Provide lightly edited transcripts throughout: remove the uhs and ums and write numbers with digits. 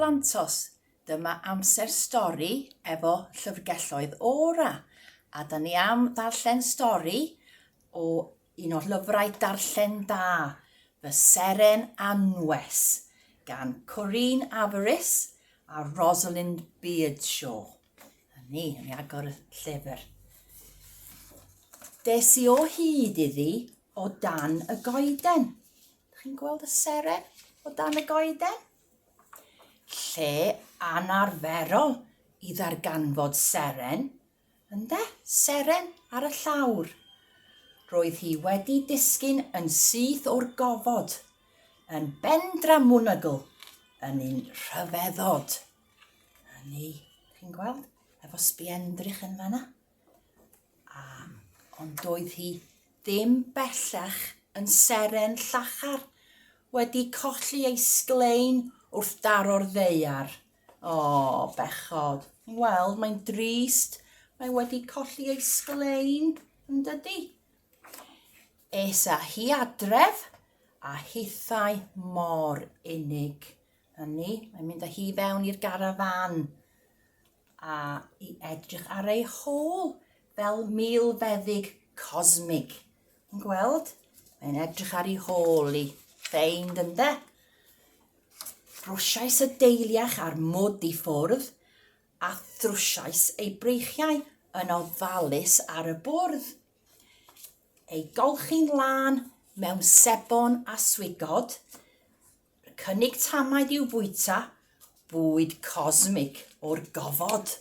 blantos, dyma amser stori efo llyfrgelloedd ora. A da ni am darllen stori o un o'r lyfrau darllen da, fy Seren Anwes, gan Corinne Averys a Rosalind Bydd Sian. Ni agor y llyfr. Des I o hyd iddi o dan y goeden. Chi'n gweld y seren o dan y goeden? Lle anarferol I ddarganfod seren, ynde? Seren ar y llawr. Roedd hi wedi disgyn yn syth o'r gofod, yn bendramwnygl, yn un rhyfeddod. Hynny, chi'n gweld? Efo sbiendrych yn fanna. Ond doedd hi ddim bellach yn seren llachar, wedi colli ei sglein wrth daro'r ddeiar. O, bechod. Wel, mae'n drist. Mae wedi colli ei sglein, yn dydi? Esa hi adref a hithau mor unig. Hynny, mae'n mynd â hi fewn i'r garafan a I edrych ar ei hôl fel milfeddyg cosmig. Yn gweld? Mae'n edrych ar ei hôl I ffeind ynde. Rwsiais y deiliach ar mwd I ffwrdd a thrwsiais ei breichiau yn ofalus ar y bwrdd. Ei golchi'n lan mewn sebon a swigod, cynnig tamaid i'w bwyta, bwyd cosmig o'r gofod.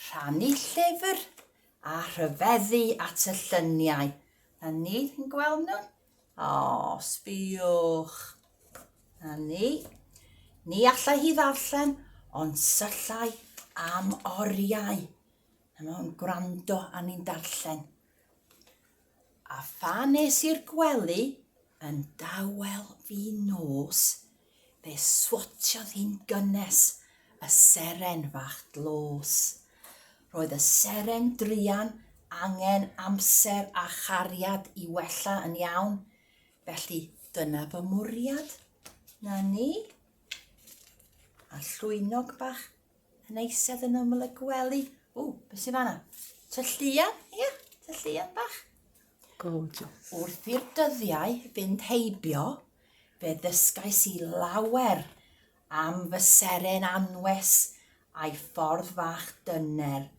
Rhannu llyfr a rhyfeddu at y lluniau. A ni, chi'n gweld nhw? O, sbiwch. A ni allai hi ddarllen, ond syllai am oriau. A mae'n gwrando a ni'n darllen. A pha nes i'r gwely yn dawel fi nos, fe swotiodd hi'n gynnes y seren fach dlos. Roedd y seren drian angen amser a chariad I wella yn iawn, felly dyna fy mwriad. Na ni. A llwynog bach yn eisedd yn ymyl y gwely. Beth sy'n fanna? Tylluan? Ia, tylluan bach. Gorgeous. Wrth i'r dyddiau fynd heibio, fe ddysgais I lawer am fy Seren Anwes a'i ffordd fach dyner.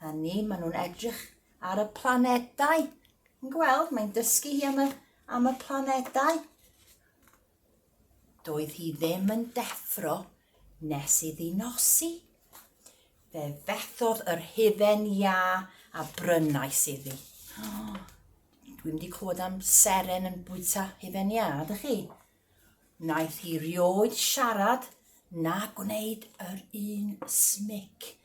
Hynny, maen nhw'n edrych ar y planedau. Yn gweld, mae'n dysgu hi am y planedau. Doedd hi ddim yn deffro nes iddi nosi. Fe fethodd yr hufen ia a brynais iddi. Dwi'n wedi clywed am seren yn bwyta hufen ia, ydych chi? Wnaeth hi rioed siarad na gwneud yr un smic.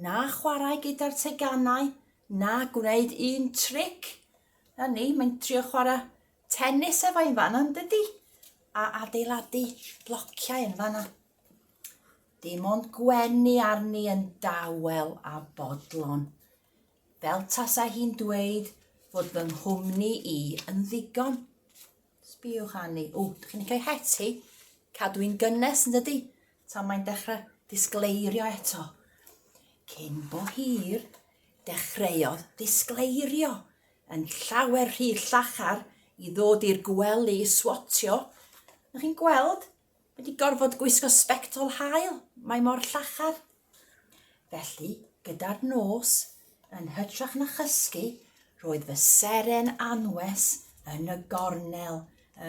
Na chwarae gyda'r teganau, na gwneud un tric. Hynny, mae'n trio chwarae tennis efo yn fanna, yn dydi? A adeiladu blociau yn fanna. Dim ond gwenu arni yn dawel a bodlon. Fel tasa hi'n dweud fod fy nghwmni I yn ddigon. Sbiwch arni. Dych chi'n cael heti? Cadw'n gynnes yn dydi? Tan mae'n dechrau disgleirio eto. Cyn bo hir, dechreuodd disgleirio yn llawer rhy llachar I ddod i'r gwely I swotio. Ydych chi'n gweld? Wedi gorfod gwisgo sbectol hael. Mae mor llachar. Felly, gyda'r nos, yn hytrach na chysgu, roedd fy Seren Anwes yn y gornel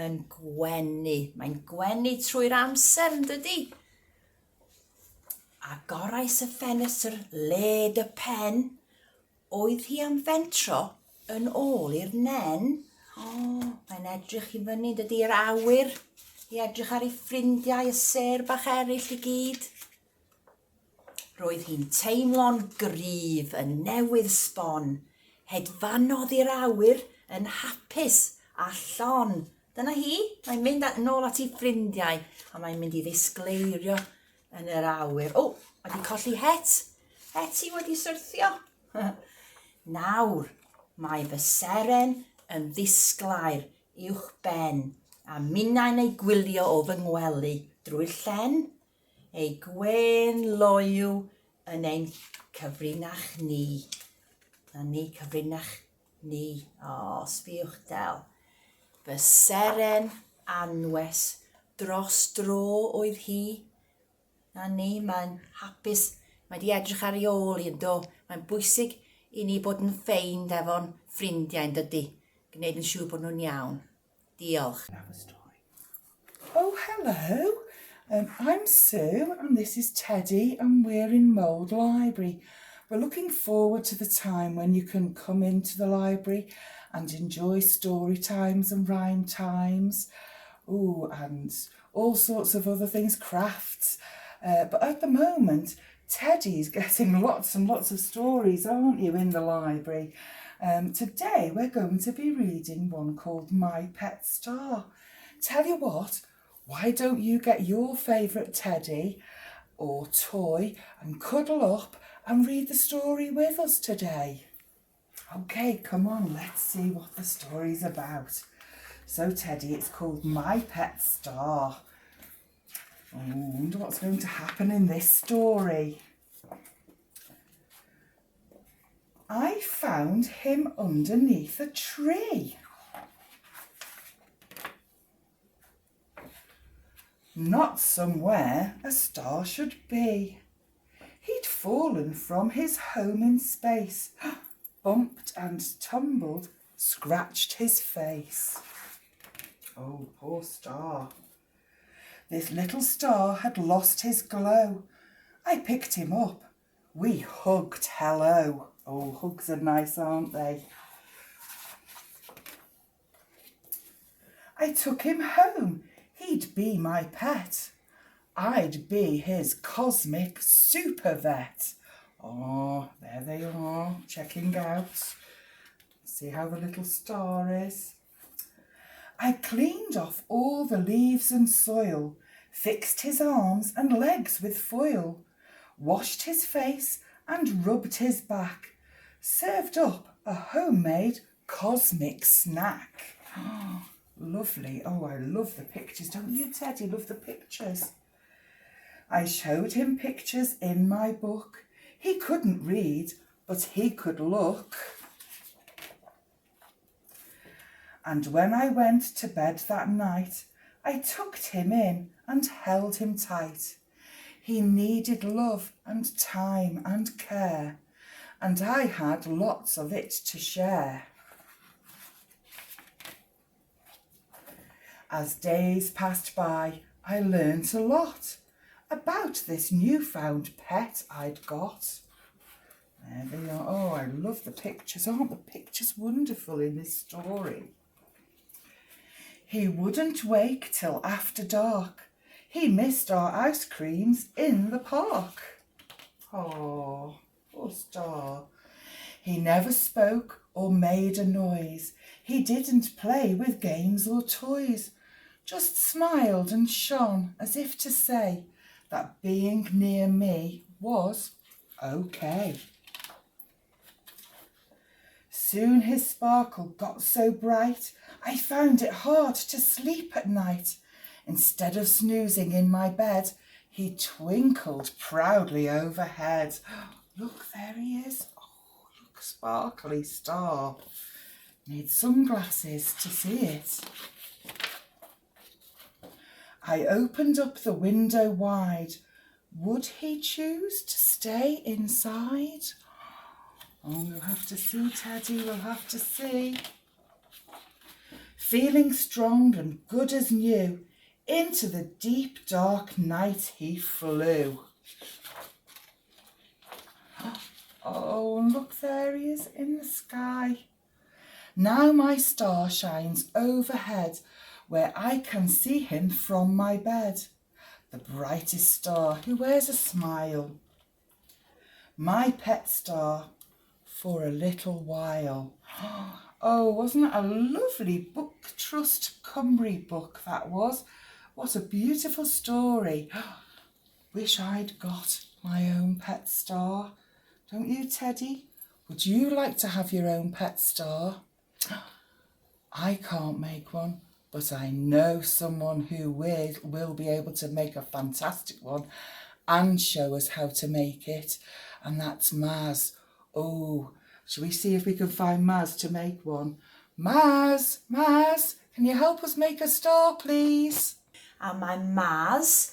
yn gwenu. Mae'n gwenu trwy'r amser yn dydi? Agorais y ffenestr led y pen, oedd hi am fentro yn ôl i'r nen. Mae'n edrych I fyny dydi'r awyr, I edrych ar ei ffrindiau y ser bach eraill I gyd. Roedd hi'n teimlo'n gryf yn newydd sbon, hedfanodd i'r awyr yn hapus a llon. Dyna hi, mae'n mynd nôl at ei ffrindiau a mae'n mynd I ddisgleirio yn yr awyr. Wedi colli het. Het I wedi syrthio. Nawr, mae fy seren yn ddisglair uwch ben a minnau'n ei gwylio o fy ngwely drwy'r llen. ei gwen loyw yn ein cyfrinach ni. Na ni cyfrinach ni. O, sbiwch del. Fy Seren Anwes dros dro oedd hi. Na ni, mae'n hapus. Mae di edrych ar ei ôl i yndo. Mae'n bwysig i ni bod yn ffeind efo'n ffrindiau yn dydy. Gwneud yn siŵr bod nhw'n iawn. Diolch. Oh, hello. I'm Sue and this is Teddy and we're in Mould Library. We're looking forward to the time when you can come into the library and enjoy story times and rhyme times. Ooh, and all sorts of other things, crafts. But at the moment, Teddy's getting lots and lots of stories, aren't you, in the library? Today we're going to be reading one called My Pet Star. Tell you what, why don't you get your favourite teddy or toy and cuddle up and read the story with us today? Okay, come on, let's see what the story's about. So Teddy, it's called My Pet Star. Oh, I wonder what's going to happen in this story. I found him underneath a tree. Not somewhere a star should be. He'd fallen from his home in space, bumped and tumbled, scratched his face. Oh, poor star. This little star had lost his glow. I picked him up. We hugged hello. Oh, hugs are nice, aren't they? I took him home. He'd be my pet. I'd be his cosmic super vet. Oh, there they are, checking out. See how the little star is. I cleaned off all the leaves and soil, fixed his arms and legs with foil, washed his face and rubbed his back, served up a homemade cosmic snack. Oh, lovely. Oh, I love the pictures. Don't you, Teddy? Love the pictures. I showed him pictures in my book. He couldn't read, but he could look. And when I went to bed that night, I tucked him in and held him tight. He needed love and time and care, and I had lots of it to share. As days passed by, I learnt a lot about this newfound pet I'd got. There they are. Oh, I love the pictures. Aren't the pictures wonderful in this story? He wouldn't wake till after dark. He missed our ice creams in the park. Oh, poor star. He never spoke or made a noise. He didn't play with games or toys, just smiled and shone as if to say that being near me was okay. Soon his sparkle got so bright, I found it hard to sleep at night. Instead of snoozing in my bed, he twinkled proudly overhead. Look, there he is. Oh, look, sparkly star. Need sunglasses to see it. I opened up the window wide. Would he choose to stay inside? Oh, we'll have to see, Teddy, we'll have to see. Feeling strong and good as new, into the deep dark night he flew. Oh, and look, there he is in the sky. Now my star shines overhead, where I can see him from my bed. The brightest star who wears a smile. My pet star for a little while. Oh, wasn't it a lovely book, Trust Cymru book that was? What a beautiful story. Wish I'd got my own pet star. Don't you, Teddy? Would you like to have your own pet star? I can't make one, but I know someone who will be able to make a fantastic one and show us how to make it, and that's Maz. Oh, shall we see if we can find Maz to make one? Maz, can you help us make a star, please? A mae Maz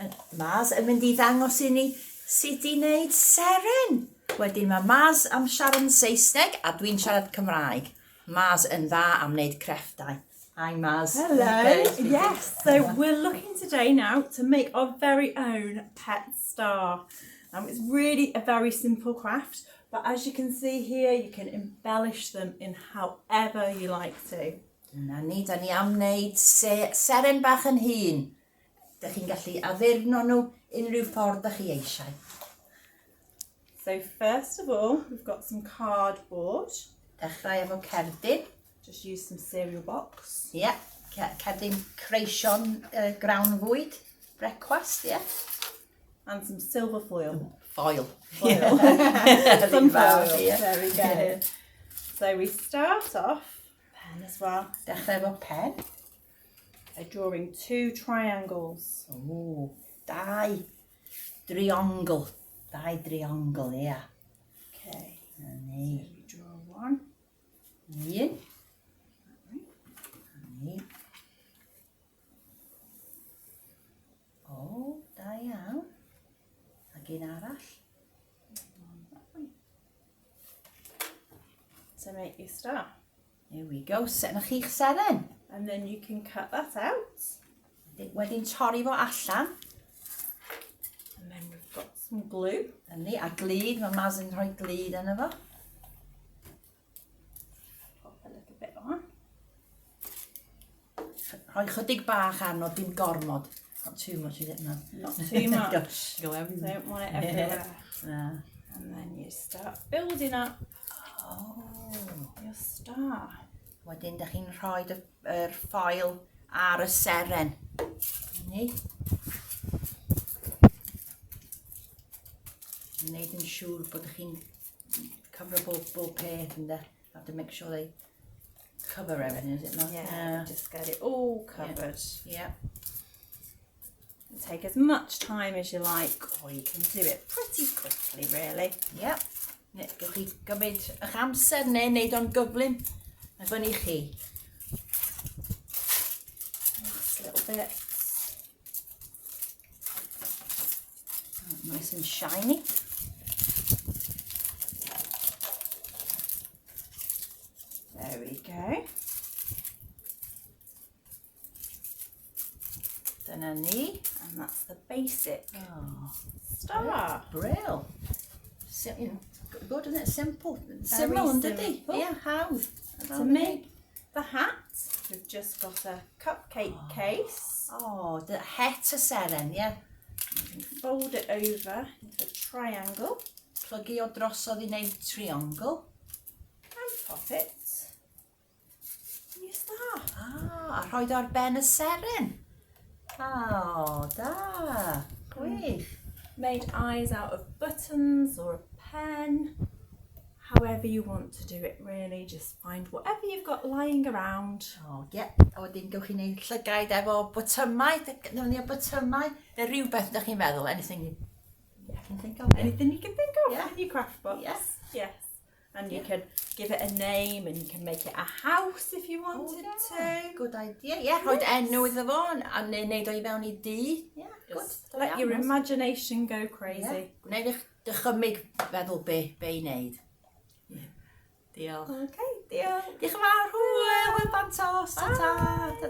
yn mynd i ddangos i ni sut i wneud seren. Wedyn mae Maz am siarad yn Saesneg a dwi'n siarad Cymraeg. Maz yn dda am wneud crefftau. Hi Maz. Hello. Okay. Yes, so we're looking today now to make our very own pet star. It's really a very simple craft, but as you can see here, you can embellish them in however you like to. Na ni, da ni am wneud seren bach yn hun. Da chi'n gallu addurno nhw unrhyw ffordd da chi eisiau. So first of all, we've got some cardboard. Dechrau efo cerdyn. Just use some cereal box. Ie, cerdyn creision grawn fwyd. Brecwast, ie. And some silver foil. Foil. Some foil. Yeah. There we go. So we start off, pen as well, Dechrau efo pen. by drawing 2 triangles. O, dau driongl. Dau driongl, ie. Okay. Na So ni. you draw 1. Un. Na ni. O, da iawn. Ac un arall. To make your star. Here we go. Na chi'ch seren. And then you can cut that out. Wedyn torri fo allan. And then we've got some glue. Na ni. A glud. Mae Maz yn rhoi glud yna fo. Pop a little bit on. Rhoi chydig bach arno, dim gormod. Not too much, is it? No. Not too much. Go everywhere. Don't want it everywhere. Na. And then you start building up Oh. your star. Wedyn, da chi'n rhoi yr ffoil ar y seren. Ni. Wneud yn siŵr bod chi'n cover bob peth and have to make sure they cover everything, is it not? Yeah, just get it all covered. Yeah. Take as much time as you like, or you can do it pretty quickly, really. Yeah. Gewch chi gymryd eich amser neu wneud o'n gyflym. A fyny chi. Last little bit. Nice and shiny. There we go. Dyna ni. And that's the basic Oh, star. brill. Good, isn't it? Simple. Simple, dydy? simple. Yeah, hawdd. To make the hat, we've just got a cupcake case. Oh, the het y seren, yeah. Fold it over into a triangle Plygu o drosodd i wneud triongl. and pop it in your star. Ah, a rhoi ar ben y seren. Oh, da. Gwych. Made eyes out of buttons or a pen. However you want to do it, really. Just find whatever you've got lying around. Oh, ie. A wedyn gewch chi wneud llygaid efo botymau. Neu ni o botymau. Neu rhywbeth da chi'n meddwl. Anything you can think of. Anything you can think of Yeah. in your craft box. Yes. Yes. And you Yeah. can give it a name and you can make it a house if you wanted to. Good idea. Yeah, rhoi enw iddo fo a wneud o i fewn i dŷ. Yeah, good. Just let your imagination go crazy. Gwneud eich dychymyg feddwl be i wneud. Diolch. Okay, deal. Diolch yn fawr. Hwyl, hwyl bantos. Ta-ta.